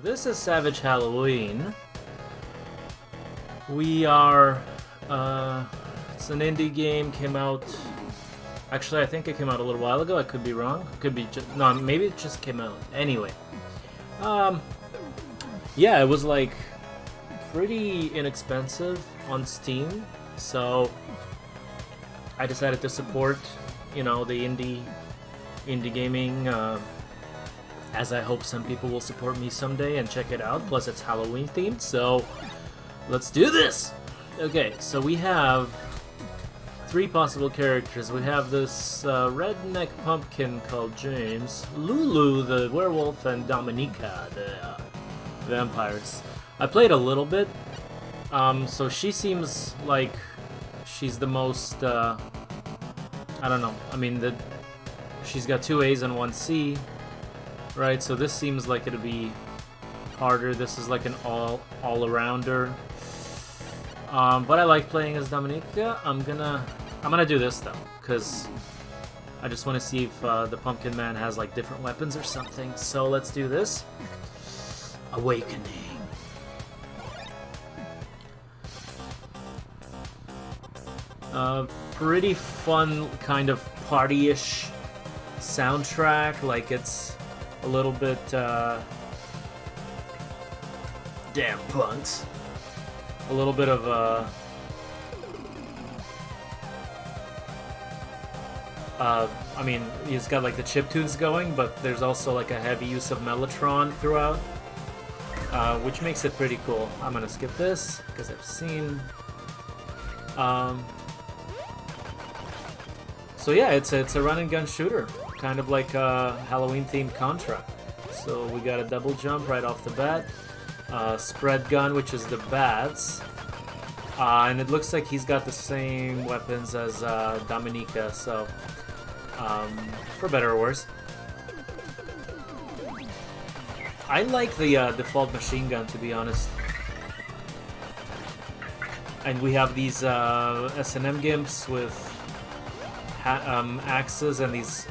this is Savage Halloween. We are, it's an indie game, came out, actually I think it came out a little while ago, I could be wrong, could be just, no, maybe it just came out, anyway. Yeah, it was like pretty inexpensive on Steam, so I decided to support, you know, the indie gaming, as I hope some people will support me someday and check it out. Plus, it's Halloween themed, so let's do this! Okay, so we have 3 possible characters. We have this redneck pumpkin called James, Lulu the werewolf, and Dominica the vampires. I played a little bit, so she seems like she's the most, I don't know, I mean, she's got 2 A's and 1 C. Right, so this seems like it'd be harder. This is like an all-arounder. But I like playing as Dominica. I'm gonna do this though, because I just want to see if the Pumpkin Man has like different weapons or something. So let's do this. Awakening. Pretty fun, kind of party-ish soundtrack. Like it's a little bit, damn punks. A little bit of, I mean, he's got like the chiptunes going, but there's also like a heavy use of Mellotron throughout, which makes it pretty cool. I'm gonna skip this, because I've seen, so yeah, it's a run and gun shooter. Kind of like a Halloween-themed Contra. So we got a double jump right off the bat. Spread gun, which is the bats. And it looks like he's got the same weapons as Dominica, so for better or worse. I like the default machine gun, to be honest. And we have these S&M gimps with axes and these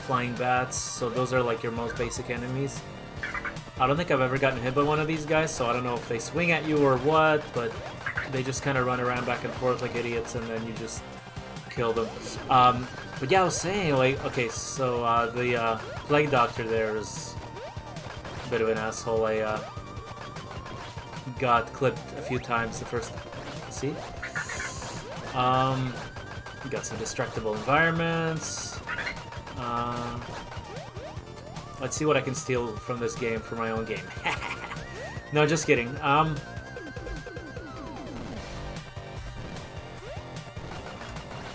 flying bats, so those are like your most basic enemies. I don't think I've ever gotten hit by one of these guys, so I don't know if they swing at you or what, but they just kind of run around back and forth like idiots, and then you just kill them. But yeah, I was saying, like, okay, so the Plague Doctor there is a bit of an asshole. I got clipped a few times the first... See? We got some destructible environments. Let's see what I can steal from this game for my own game. No, just kidding.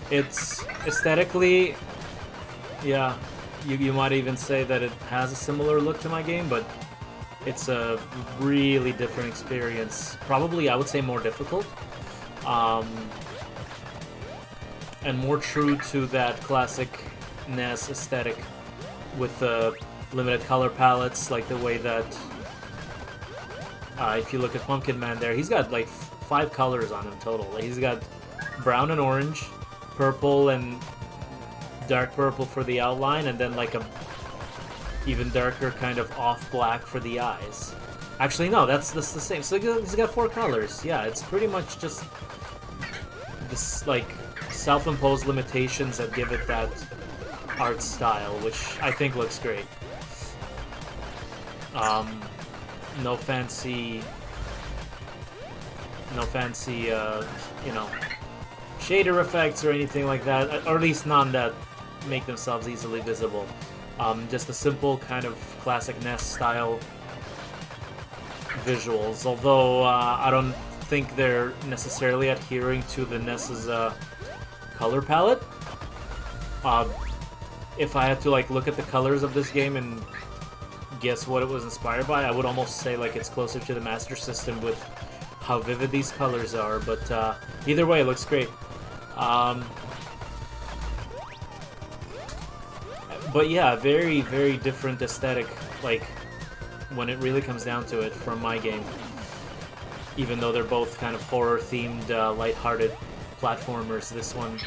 It's aesthetically, yeah, you might even say that it has a similar look to my game, but it's a really different experience. Probably, I would say, more difficult. And more true to that classic NES aesthetic with the limited color palettes, like the way that if you look at Pumpkin Man there, he's got like 5 colors on him total. Like, he's got brown and orange, purple and dark purple for the outline, and then like a even darker kind of off black for the eyes. Actually, no, that's the same. So he's got 4 colors. Yeah, it's pretty much just this like self-imposed limitations that give it that art style, which I think looks great. No fancy, you know, shader effects or anything like that, or at least none that make themselves easily visible. Just a simple kind of classic NES style visuals, although I don't think they're necessarily adhering to the NES's color palette. If I had to like look at the colors of this game and guess what it was inspired by, I would almost say like it's closer to the Master System with how vivid these colors are, but either way, it looks great. But yeah, very, very different aesthetic, like, when it really comes down to it, from my game. Even though they're both kind of horror-themed, lighthearted platformers, this one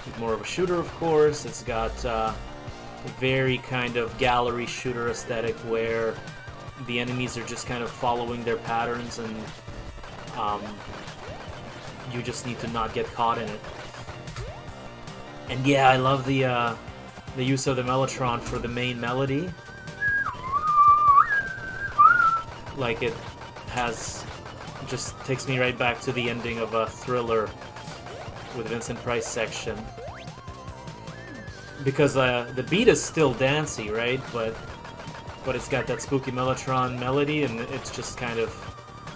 is more of a shooter, of course. It's got very kind of gallery shooter aesthetic where the enemies are just kind of following their patterns, and you just need to not get caught in it. And yeah, I love the use of the mellotron for the main melody. Like, it just takes me right back to the ending of a Thriller with Vincent Price section. Because the beat is still dancey, right? But it's got that spooky mellotron melody, and it's just kind of,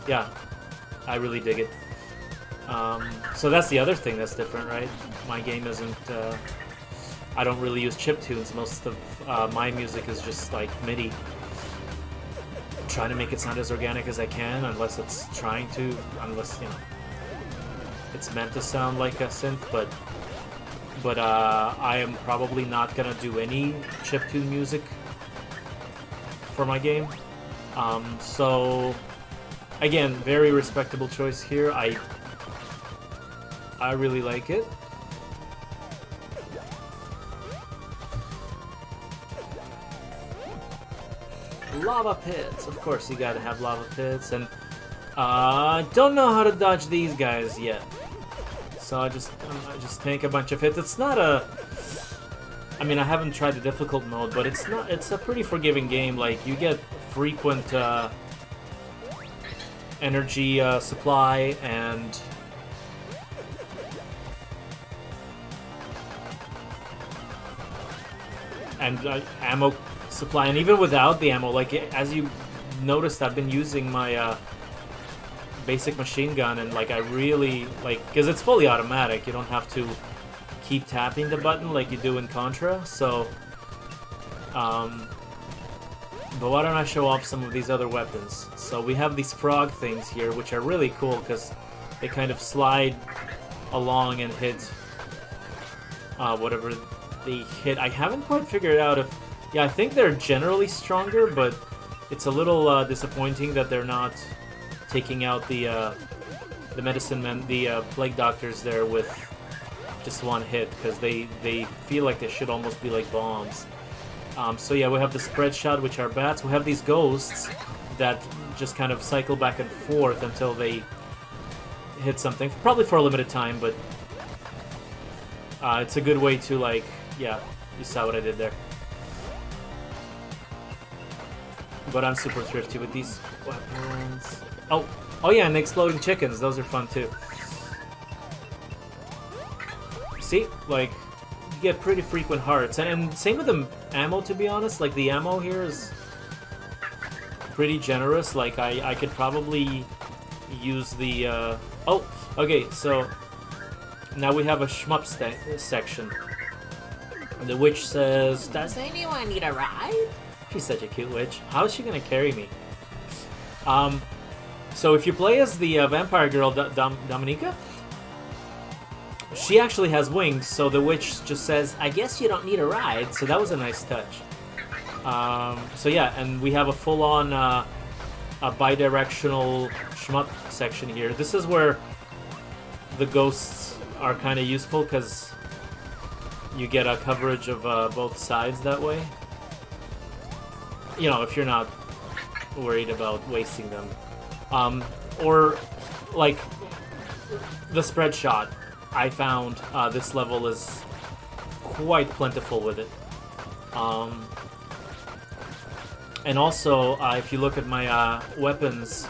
yeah, I really dig it. So that's the other thing that's different, right? My game isn't, I don't really use chiptunes. Most of my music is just like MIDI. Trying to make it sound as organic as I can, unless it's trying to, unless, you know, it's meant to sound like a synth, but I am probably not gonna do any chiptune music for my game. So again, very respectable choice here. I really like it. Lava pits, of course you gotta have lava pits, and I don't know how to dodge these guys yet. So I just tank a bunch of hits. It's not a, I mean, I haven't tried the difficult mode, but it's a pretty forgiving game. Like, you get frequent energy supply and ammo supply, and even without the ammo, like, as you noticed, I've been using my basic machine gun, and like, I really like, because it's fully automatic, you don't have to keep tapping the button like you do in Contra. So but why don't I show off some of these other weapons? So we have these frog things here, which are really cool because they kind of slide along and hit whatever they hit. I haven't quite figured out if, yeah, I think they're generally stronger, but it's a little disappointing that they're not taking out the medicine men, the plague doctors there with just one hit, because they feel like they should almost be like bombs. So yeah, we have the spread shot, which are bats. We have these ghosts that just kind of cycle back and forth until they hit something, probably for a limited time, but it's a good way to, like, yeah, you saw what I did there. But I'm super thrifty with these weapons. Oh yeah, and the exploding chickens, those are fun too. See, like, you get pretty frequent hearts, and same with the ammo, to be honest. Like, the ammo here is pretty generous. Like, I could probably use the oh, okay, so now we have a shmup section. The witch says, "Does anyone need a ride?" She's such a cute witch. How is she gonna carry me? So if you play as the vampire girl, Dominica, she actually has wings, so the witch just says, "I guess you don't need a ride," so that was a nice touch. So yeah, and we have a full-on a bi-directional shmup section here. This is where the ghosts are kind of useful, because you get a coverage of both sides that way. You know, if you're not worried about wasting them. Or, like, the spread shot, I found this level is quite plentiful with it. And also, if you look at my weapons,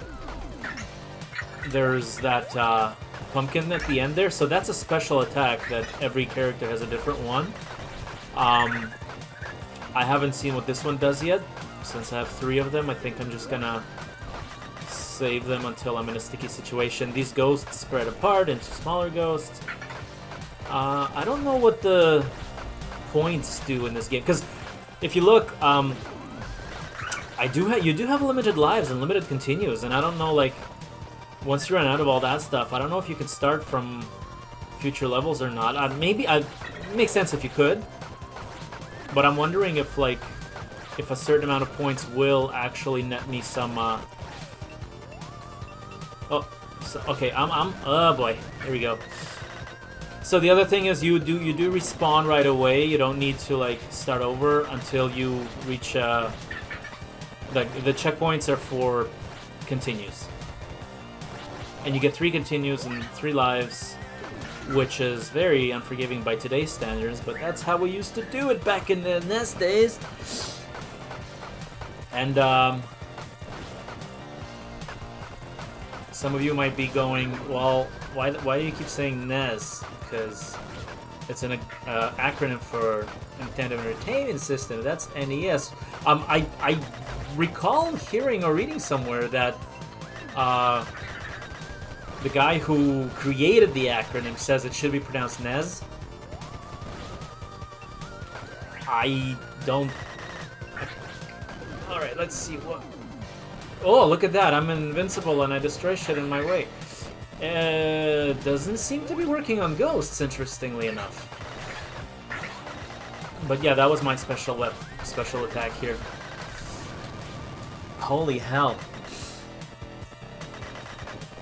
there's that pumpkin at the end there, so that's a special attack that every character has a different one. I haven't seen what this one does yet, since I have 3 of them. I think I'm just gonna save them until I'm in a sticky situation. These ghosts spread apart into smaller ghosts. I don't know what the points do in this game, because if you look, you do have limited lives and limited continues, and I don't know, like, once you run out of all that stuff, I don't know if you can start from future levels or not. Maybe it makes sense if you could, but I'm wondering if, like, if a certain amount of points will actually net me some. Oh, so, okay. Oh boy, here we go. So the other thing is you do respawn right away. You don't need to like start over until you reach the checkpoints are for continues. And you get 3 continues and 3 lives, which is very unforgiving by today's standards, but that's how we used to do it back in the NES days. And some of you might be going, well, why do you keep saying NES? Because it's an acronym for Nintendo Entertainment System. That's NES. I recall hearing or reading somewhere that the guy who created the acronym says it should be pronounced NES. I don't... Alright, let's see what... Oh, look at that. I'm invincible and I destroy shit in my way. Doesn't seem to be working on ghosts, interestingly enough. But yeah, that was my special attack here. Holy hell.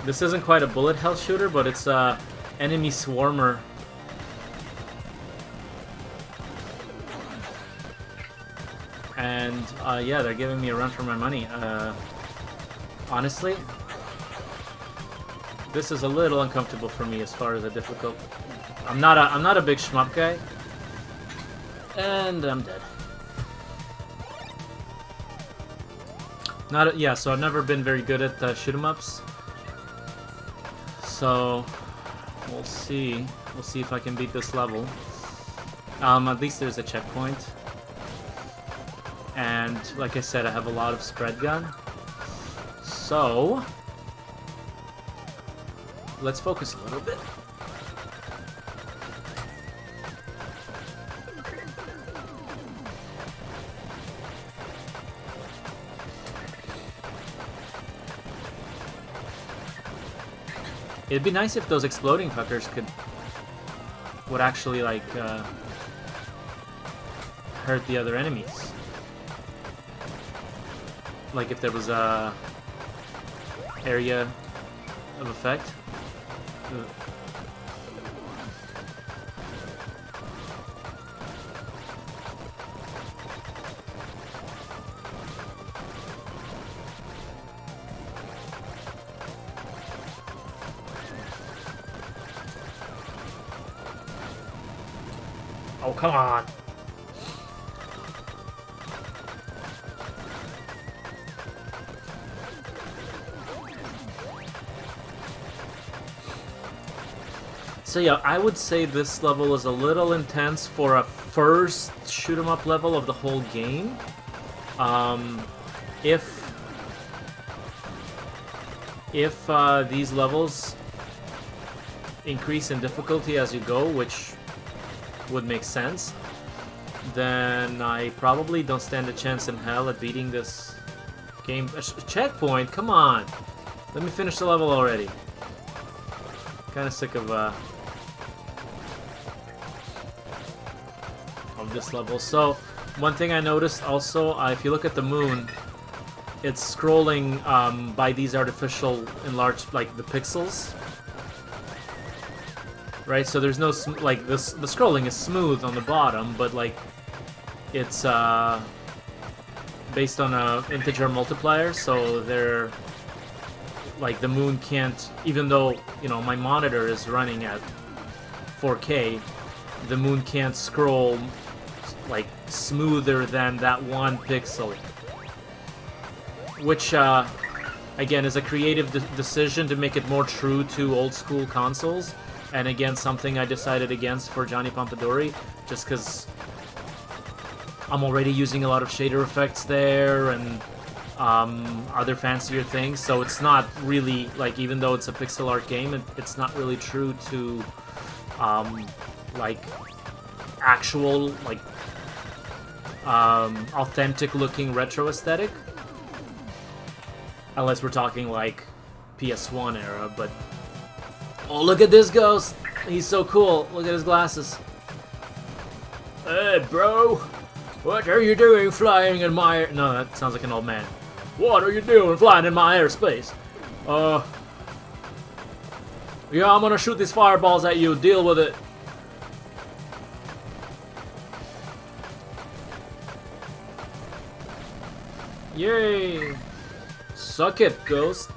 This isn't quite a bullet hell shooter, but it's a enemy swarmer. And yeah, they're giving me a run for my money. Honestly, this is a little uncomfortable for me as far as a difficult. I'm not a big shmup guy, and I'm dead. Yeah, so I've never been very good at shoot 'em ups. So we'll see. We'll see if I can beat this level. At least there's a checkpoint, and like I said, I have a lot of spread gun. So let's focus a little bit. It'd be nice if those exploding fuckers would actually like hurt the other enemies. Like if there was a area of effect. Oh, come on. So yeah, I would say this level is a little intense for a first shoot 'em up level of the whole game. If these levels increase in difficulty as you go, which would make sense, then I probably don't stand a chance in hell at beating this game. Checkpoint, come on! Let me finish the level already. Kind of sick of this level. So one thing I noticed also, if you look at the moon, it's scrolling by these artificial enlarged, like the pixels, right? So there's no like this. The scrolling is smooth on the bottom, but like it's based on a integer multiplier, so they're like the moon can't, even though you know my monitor is running at 4K, the moon can't scroll like smoother than that one pixel, which again is a creative decision to make it more true to old school consoles, and again something I decided against for Johnny Pompadori, just because I'm already using a lot of shader effects there and other fancier things, so it's not really like, even though it's a pixel art game, it's not really true to like actual like authentic looking retro aesthetic, unless we're talking like PS1 era. But oh, look at this ghost, he's so cool. Look at his glasses. Hey bro, what are you doing flying in my... No, that sounds like an old man. What are you doing flying in my airspace? Yeah, I'm gonna shoot these fireballs at you, deal with it. Yay! Suck it, Ghost.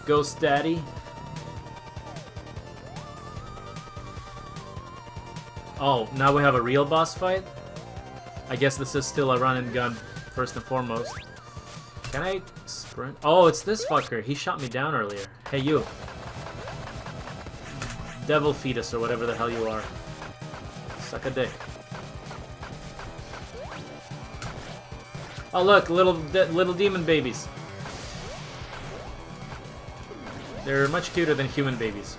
Ghost Daddy. Oh, now we have a real boss fight? I guess this is still a run and gun, first and foremost. Can I sprint? Oh, it's this fucker. He shot me down earlier. Hey, you. Devil fetus, or whatever the hell you are. Suck a dick. Oh, look, little demon babies. They're much cuter than human babies.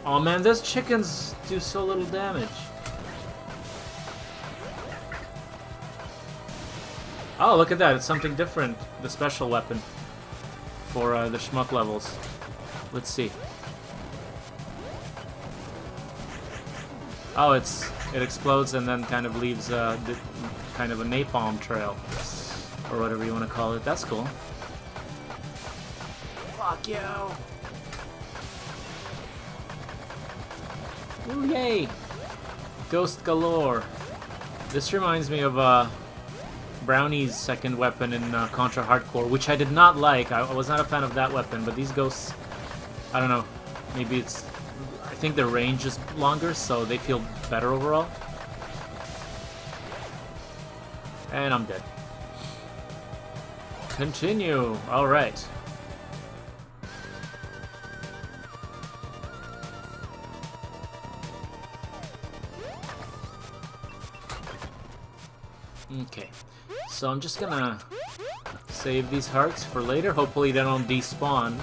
Oh man, those chickens do so little damage. Oh, look at that. It's something different. The special weapon for the shmuck levels. Let's see. Oh, it explodes and then kind of leaves kind of a napalm trail. Or whatever you want to call it. That's cool. Fuck you! Ooh, yay! Ghost galore. This reminds me of Brownie's second weapon in Contra Hardcore, which I did not like. I was not a fan of that weapon, but these ghosts, I don't know. Maybe it's... I think the range is longer, so they feel better overall. And I'm dead. Continue. Alright. Okay, so I'm just gonna save these hearts for later. Hopefully they don't despawn.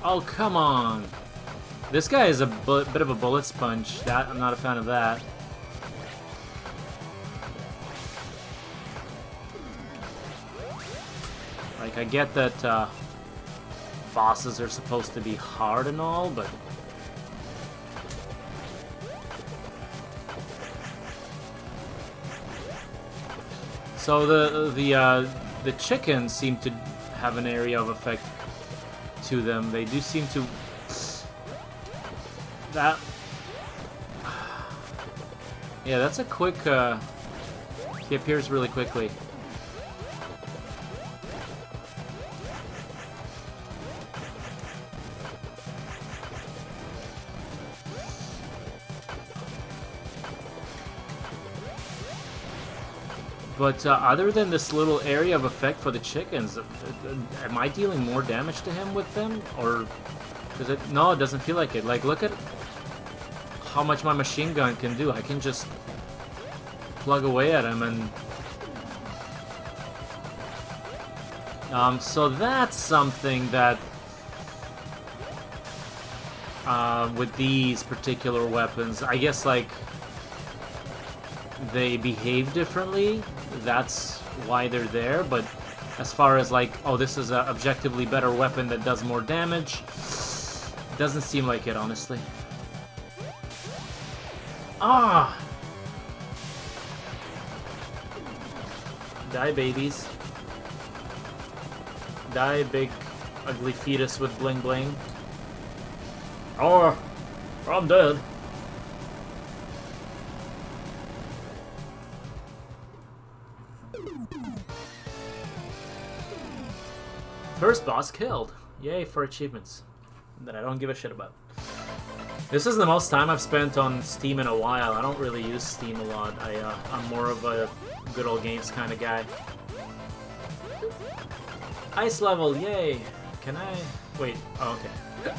Oh, come on! This guy is a bit of a bullet sponge. I'm not a fan of that. Like, I get that bosses are supposed to be hard and all, but... So the chickens seem to have an area of effect to them. They do seem to... That... Yeah, that's a quick... He appears really quickly. But other than this little area of effect for the chickens, am I dealing more damage to him with them? Or does it... No, it doesn't feel like it. Like, look at how much my machine gun can do. I can just plug away at him and... so that's something that... with these particular weapons, I guess, like... They behave differently. That's why they're there, but as far as like, oh, this is an objectively better weapon that does more damage, doesn't seem like it, honestly. Ah! Die, babies. Die, big, ugly fetus with bling bling. Oh, I'm dead. First boss killed. Yay for achievements that I don't give a shit about. This is the most time I've spent on Steam in a while. I don't really use Steam a lot. I'm more of a good old games kind of guy. Ice level, yay! Can I... Wait, oh, okay.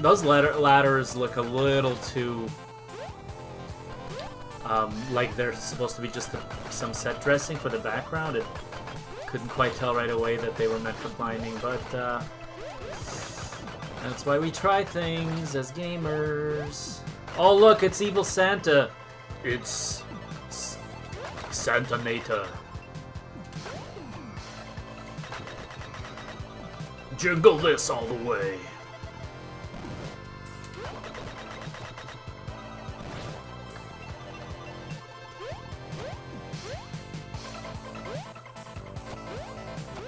Those ladders look a little too... like they're supposed to be just some set dressing for the background. It couldn't quite tell right away that they were meant for climbing, but that's why we try things as gamers. Oh look, it's Evil Santa. It's Santa Nata. Jingle this all the way.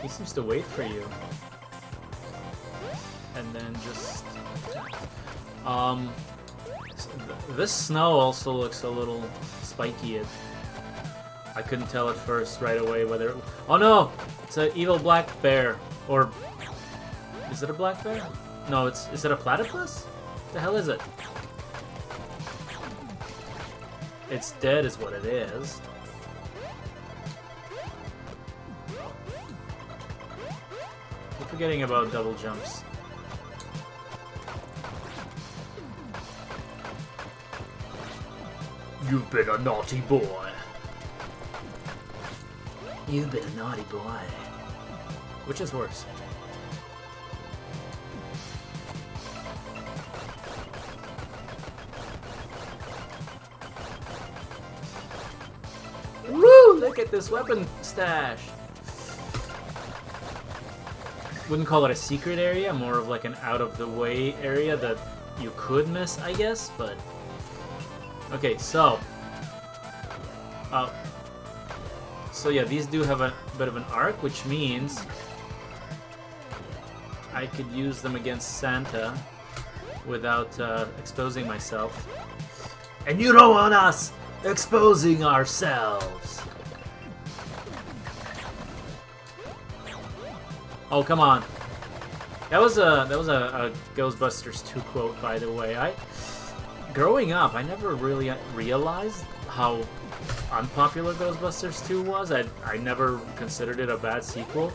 He seems to wait for you. then just this snow also looks a little spiky. I couldn't tell at first right away whether oh no, it's an evil black bear. Or is it a black bear? No, is it a platypus? What the hell is it? It's dead is what it is. Keep forgetting about double jumps. You've been a naughty boy. You've been a naughty boy. Which is worse? Woo! Look at this weapon stash! Wouldn't call it a secret area, more of like an out-of-the-way area that you could miss, I guess, but... Okay, so... So yeah, these do have a bit of an arc, which means... I could use them against Santa without exposing myself. And you don't want us exposing ourselves! Oh, come on. That was a Ghostbusters 2 quote, by the way. Growing up, I never really realized how unpopular Ghostbusters 2 was. I never considered it a bad sequel.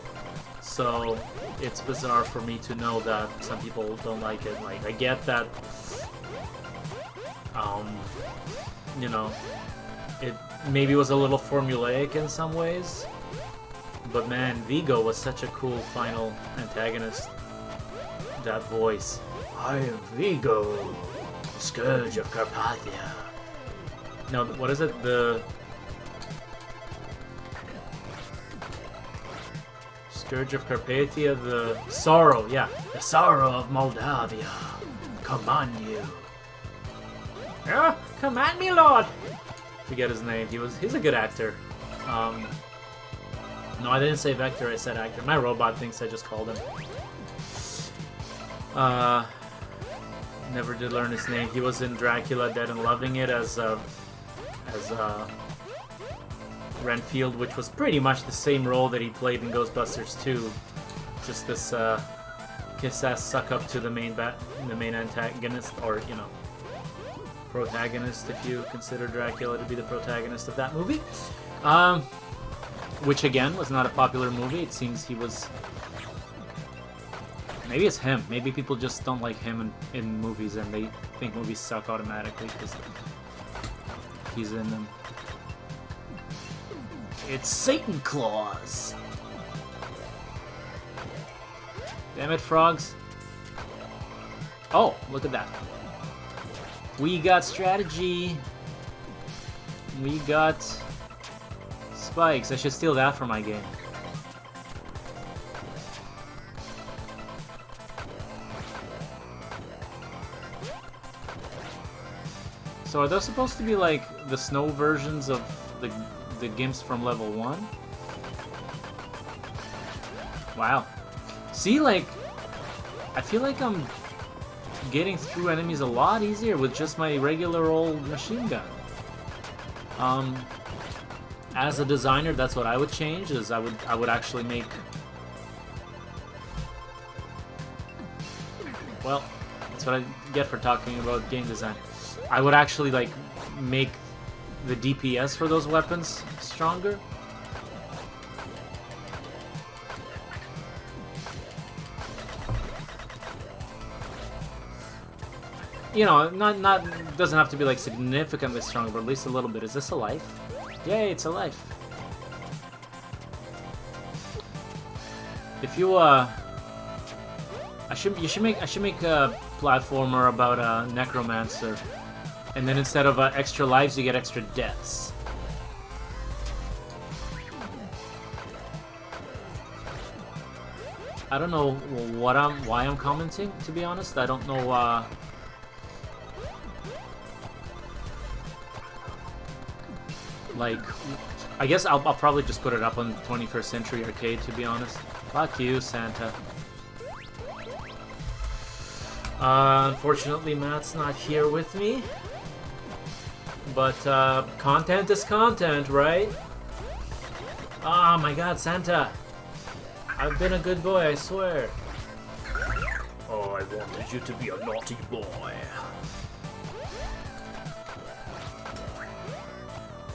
So it's bizarre for me to know that some people don't like it. Like, I get that, you know, it maybe was a little formulaic in some ways. But man, Vigo was such a cool final antagonist. That voice. I am Vigo, Scourge of Carpathia. No, what is it? The Scourge of Carpathia, the Sorrow, yeah. The Sorrow of Moldavia. Command you. Yeah, command me, Lord! Forget his name. He's a good actor. No, I didn't say Vector, I said actor. My robot thinks I just called him. Never did learn his name. He was in Dracula Dead and Loving It as Renfield, which was pretty much the same role that he played in Ghostbusters 2. Just this kiss-ass suck-up to the main antagonist, or, you know, protagonist, if you consider Dracula to be the protagonist of that movie. Which, again, was not a popular movie. It seems he was... Maybe it's him. Maybe people just don't like him in movies and they think movies suck automatically because he's in them. It's Satan Claus! Damn it, frogs. Oh, look at that. We got strategy. We got... spikes. I should steal that for my game. So are those supposed to be like the snow versions of the gimps from level 1? Wow. See, like, I feel like I'm getting through enemies a lot easier with just my regular old machine gun. As a designer, that's what I would change, is I would actually make... Well, that's what I get for talking about game design. I would actually, like, make the DPS for those weapons stronger. You know, not doesn't have to be, like, significantly stronger, but at least a little bit. Is this a life? Yay, it's a life. If you you should make a platformer about a necromancer, and then instead of extra lives, you get extra deaths. I don't know why I'm commenting, to be honest. I don't know. Like, I guess I'll probably just put it up on 21st Century Arcade, to be honest. Fuck you, Santa. Unfortunately, Matt's not here with me. But content is content, right? Oh my god, Santa! I've been a good boy, I swear. Oh, I wanted you to be a naughty boy.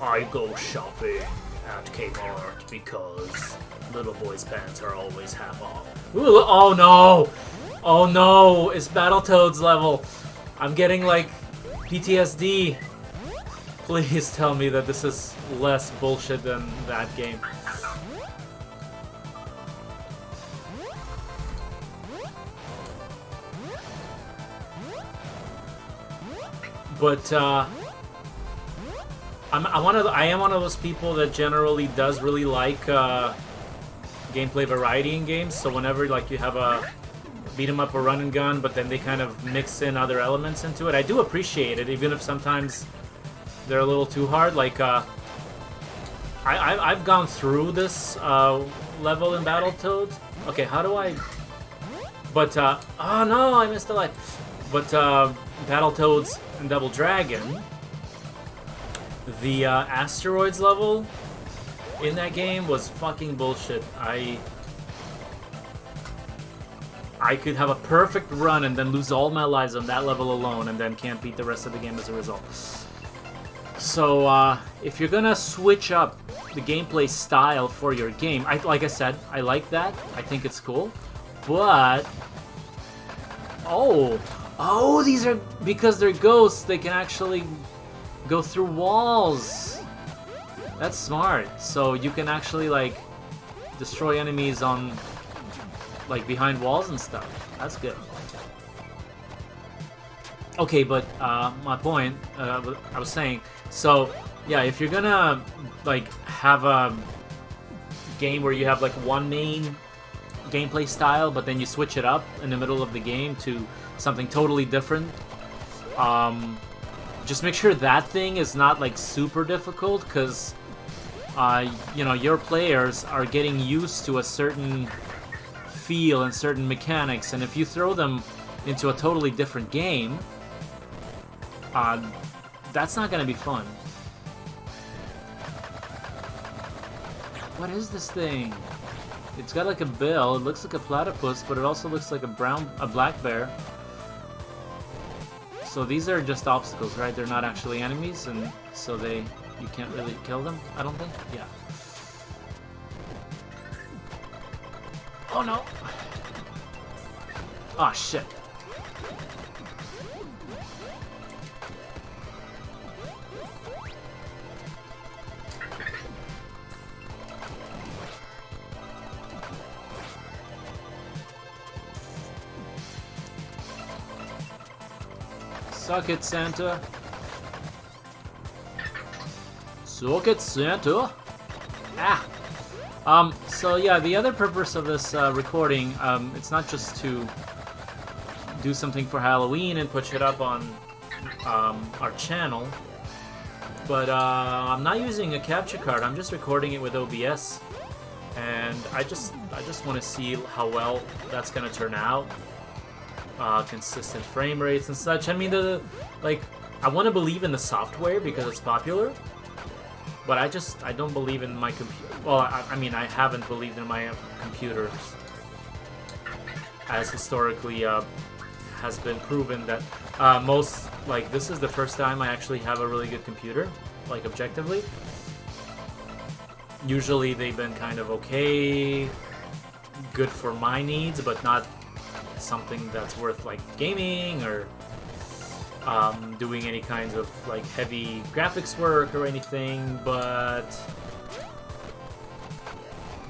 I go shopping at Kmart because little boys' pants are always half off. Ooh, oh no! Oh no! It's Battletoads level. I'm getting like PTSD. Please tell me that this is less bullshit than that game. But I am one of those people that generally does really like gameplay variety in games. So whenever like you have a beat 'em up or run and gun, but then they kind of mix in other elements into it, I do appreciate it, even if sometimes they're a little too hard. Like I've gone through this level in Battletoads. Okay, how do I? But oh no, I missed a life. But Battletoads and Double Dragon, the asteroids level in that game was fucking bullshit. I could have a perfect run and then lose all my lives on that level alone, and then can't beat the rest of the game as a result. So if you're gonna switch up the gameplay style for your game, like I said, I like that. I think it's cool, but oh, these are, because they're ghosts, they can actually go through walls. That's smart. So you can actually like destroy enemies on like behind walls and stuff. That's good. Okay, but my point, I was saying, so yeah, if you're gonna like have a game where you have like one main gameplay style, but then you switch it up in the middle of the game to something totally different, just make sure that thing is not like super difficult, because you know, your players are getting used to a certain feel and certain mechanics, and if you throw them into a totally different game, that's not gonna be fun. What is this thing? It's got like a bill. It looks like a platypus, but it also looks like a black bear. So these are just obstacles, right? They're not actually enemies, and so you can't really kill them, I don't think? Yeah. Oh no! Oh shit. Suck it, Santa. Suck it, Santa. Ah. So yeah, the other purpose of this recording, it's not just to do something for Halloween and push it up on our channel, but I'm not using a capture card. I'm just recording it with OBS, and I just want to see how well that's gonna turn out. Consistent frame rates and such. I mean, I want to believe in the software because it's popular, but I don't believe in my computer. Well, I mean, I haven't believed in my computers, as historically has been proven that this is the first time I actually have a really good computer, like objectively. Usually they've been kind of okay, good for my needs, but not something that's worth like gaming or doing any kinds of like heavy graphics work or anything. But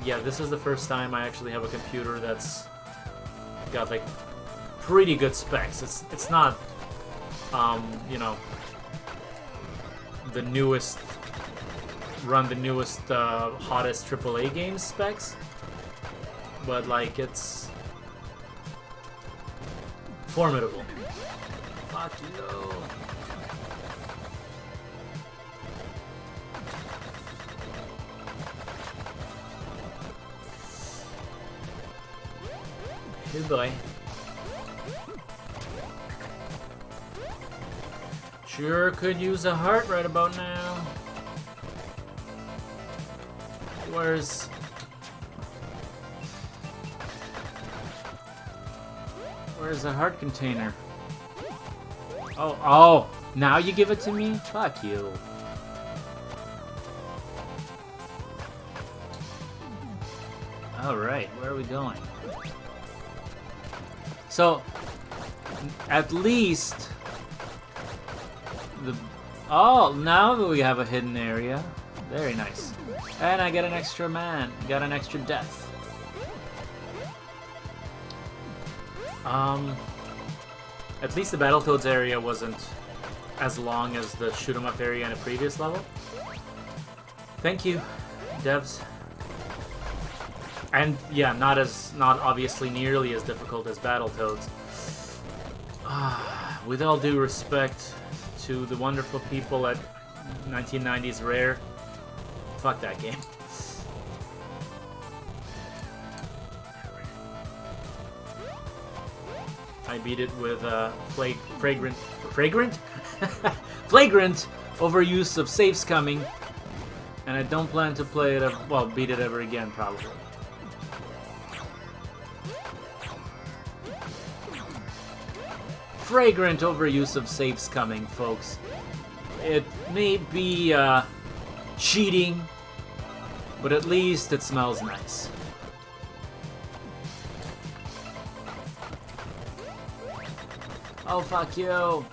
yeah, this is the first time I actually have a computer that's got like pretty good specs. It's not you know, the newest hottest AAA game specs, but like it's formidable. Fuck you. Good boy. Sure could use a heart right about now. Where's the heart container? Oh, now you give it to me? Fuck you. Alright, where are we going? So, at least now that we have a hidden area. Very nice. And I get an extra man. Got an extra death. At least the Battletoads area wasn't as long as the shoot 'em up area in a previous level. Thank you, devs. And yeah, not obviously nearly as difficult as Battletoads. With all due respect to the wonderful people at 1990s Rare, fuck that game. I beat it with flagrant overuse of save scumming, and I don't plan to play it. Beat it ever again, probably. Fragrant overuse of save scumming, folks. It may be cheating, but at least it smells nice. Oh, fuck you.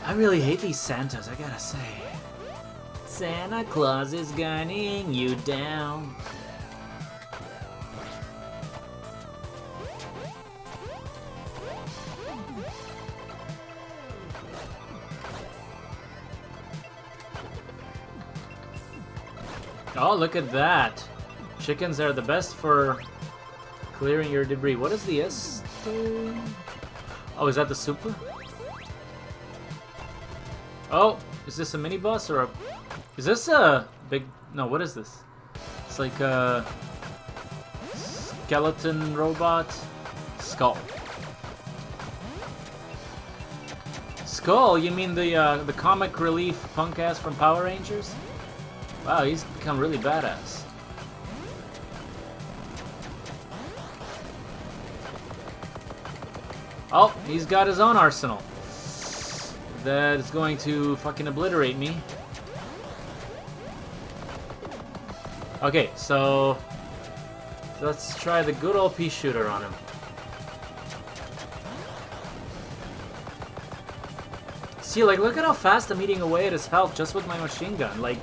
I really hate these Santas, I gotta say. Santa Claus is gunning you down. Oh, look at that. Chickens are the best for clearing your debris. What is the S? Oh, is that the super? Oh, is this a mini boss or a... Is this a big... No, what is this? It's like a skeleton robot skull. Skull? You mean the comic relief punk ass from Power Rangers? Wow, he's become really badass. Oh, he's got his own arsenal. That is going to fucking obliterate me. Okay, so let's try the good old pea shooter on him. See, like, look at how fast I'm eating away at his health just with my machine gun. Like,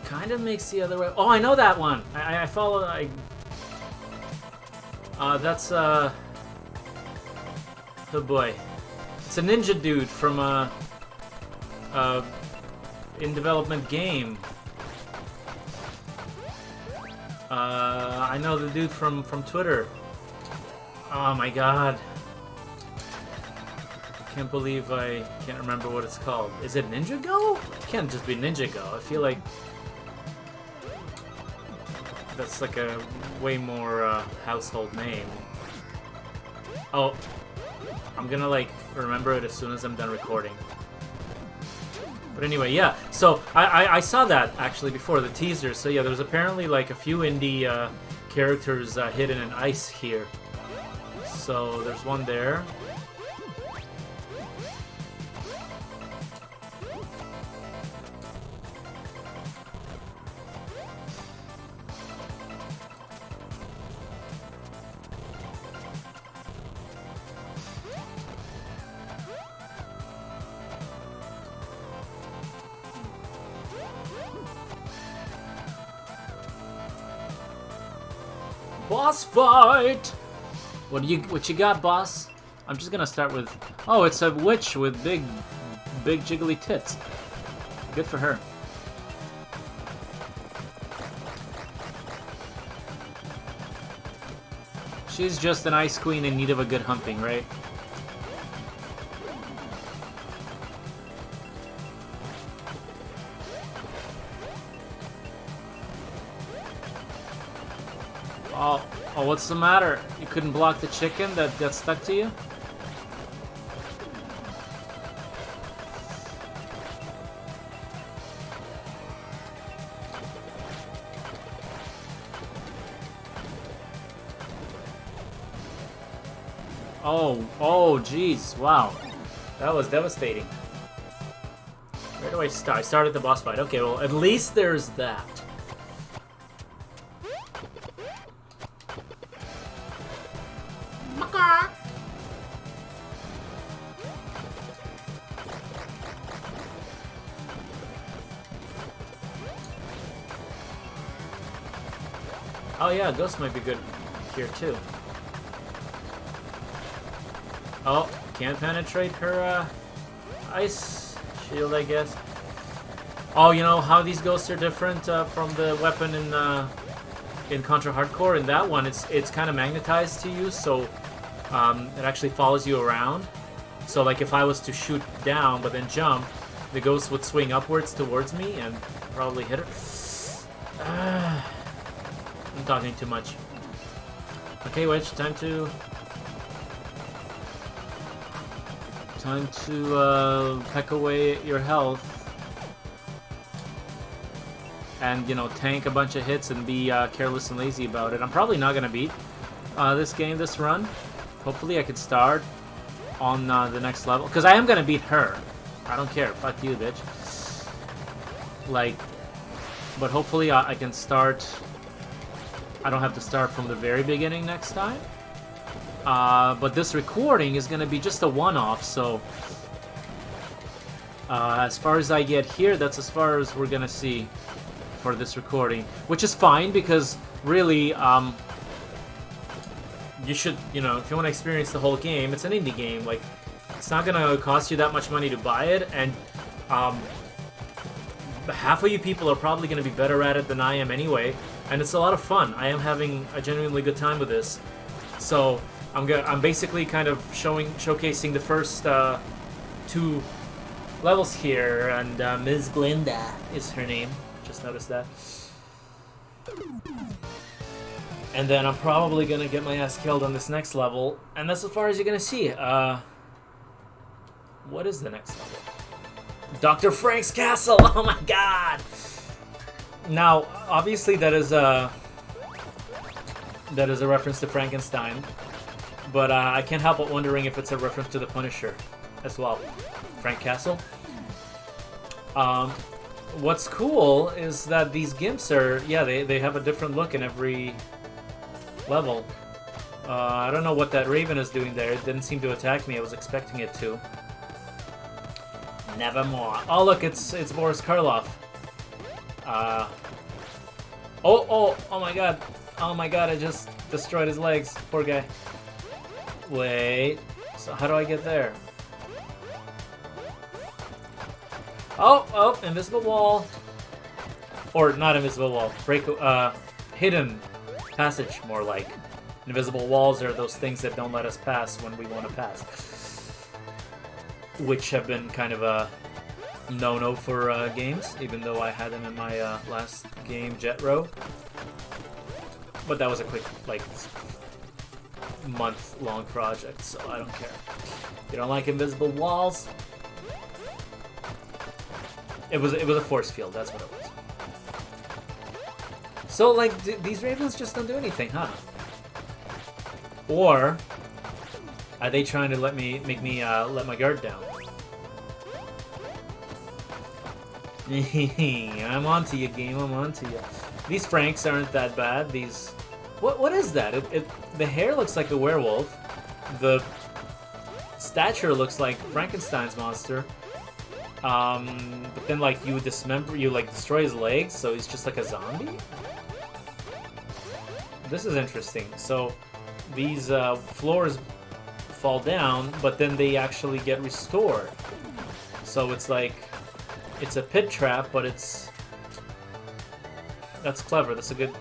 kind of makes the other way. Oh, I know that one. I follow. That's oh boy, it's a ninja dude from a in development game. I know the dude from Twitter. Oh my god. Can't believe I can't remember what it's called. Is it Ninja Go? It can't just be Ninja Go. I feel like that's like a way more household name. Oh, I'm gonna like remember it as soon as I'm done recording. But anyway, yeah. So I saw that actually before the teaser. So yeah, there's apparently like a few indie characters hidden in ice here. So there's one there. Boss fight! What you got, boss? I'm just gonna start with... Oh, it's a witch with big jiggly tits. Good for her. She's just an ice queen in need of a good humping, right? Oh, oh, what's the matter? You couldn't block the chicken that got stuck to you? Oh, jeez, wow. That was devastating. Where do I start? I started the boss fight. Okay, well, at least there's that. Oh yeah, Ghost might be good here too. Oh, can't penetrate her ice shield, I guess. Oh, you know how these ghosts are different from the weapon in Contra Hardcore? In that one, it's kind of magnetized to you, so it actually follows you around. So like if I was to shoot down but then jump, the ghost would swing upwards towards me and probably hit her. I'm talking too much. Okay, Witch, time to peck away at your health. And, you know, tank a bunch of hits and be careless and lazy about it. I'm probably not going to beat this game, this run. Hopefully I could start on the next level. Because I am going to beat her. I don't care. Fuck you, bitch. Like, but hopefully I can start... I don't have to start from the very beginning next time. But this recording is going to be just a one-off, so... as far as I get here, that's as far as we're going to see for this recording. Which is fine, because really, you should, you know, if you want to experience the whole game, it's an indie game. Like, it's not going to cost you that much money to buy it, and half of you people are probably going to be better at it than I am anyway. And it's a lot of fun. I am having a genuinely good time with this. So I'm basically kind of showcasing the first two levels here, and Ms. Glinda is her name. Just noticed that. And then I'm probably gonna get my ass killed on this next level, and that's as far as you're gonna see. What is the next level? Dr. Frank's castle. Oh my god. Now, obviously, that is a reference to Frankenstein, but I can't help but wondering if it's a reference to the Punisher as well. Frank Castle. What's cool is that these gimps are, yeah, they have a different look in every level. I don't know what that raven is doing there. It didn't seem to attack me. I was expecting it to. Nevermore. Oh, look, it's Boris Karloff. Oh my god. Oh my god, I just destroyed his legs. Poor guy. Wait. So how do I get there? Oh, invisible wall. Or not invisible wall. Hidden passage, more like. Invisible walls are those things that don't let us pass when we want to pass. Which have been kind of a no-no for games, even though I had them in my last game, Jet Row. But that was a quick, like, month-long project, so I don't care. You don't like invisible walls? It was a force field, that's what it was. So, like, these ravens just don't do anything, huh? Or are they trying to make me let my guard down? I'm onto you, game. I'm onto you. These Franks aren't that bad. These, what is that? The hair looks like a werewolf. The stature looks like Frankenstein's monster. But then like you destroy his legs, so he's just like a zombie. This is interesting. So these floors fall down, but then they actually get restored. So it's like, it's a pit trap, but that's clever. That's a good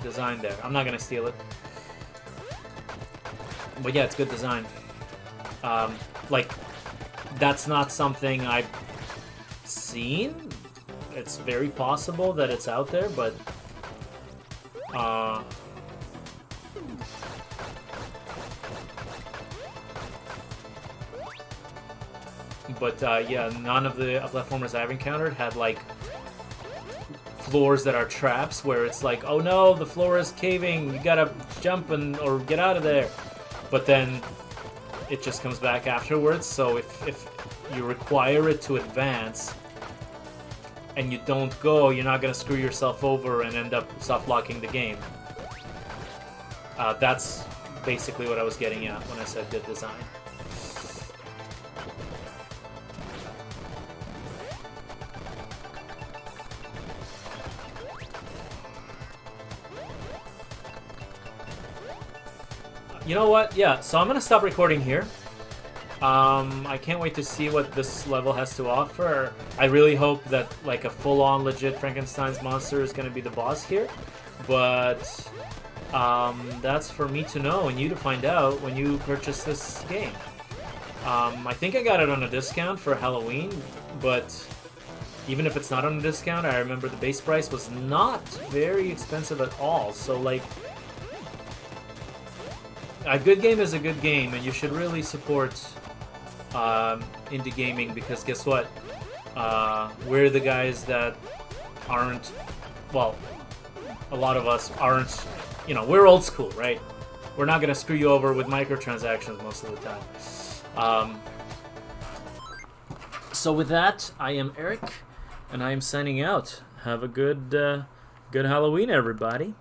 design there. I'm not gonna steal it, but yeah, it's good design. Like, that's not something I've seen. It's very possible that it's out there, but But yeah, none of the platformers I've encountered had like floors that are traps where it's like, oh no, the floor is caving, you gotta jump or get out of there. But then it just comes back afterwards, so if you require it to advance and you don't go, you're not gonna screw yourself over and end up soft locking the game. That's basically what I was getting at when I said good design. You know what? Yeah, so I'm gonna stop recording here. I can't wait to see what this level has to offer. I really hope that like a full-on legit Frankenstein's monster is gonna be the boss here, but that's for me to know and you to find out when you purchase this game. I think I got it on a discount for Halloween, but even if it's not on a discount, I remember the base price was not very expensive at all. So like, a good game is a good game, and you should really support indie gaming, because guess what? We're the guys that aren't, well, a lot of us aren't, you know, we're old school, right? We're not going to screw you over with microtransactions most of the time. So with that, I am Eric, and I am signing out. Have a good Halloween, everybody.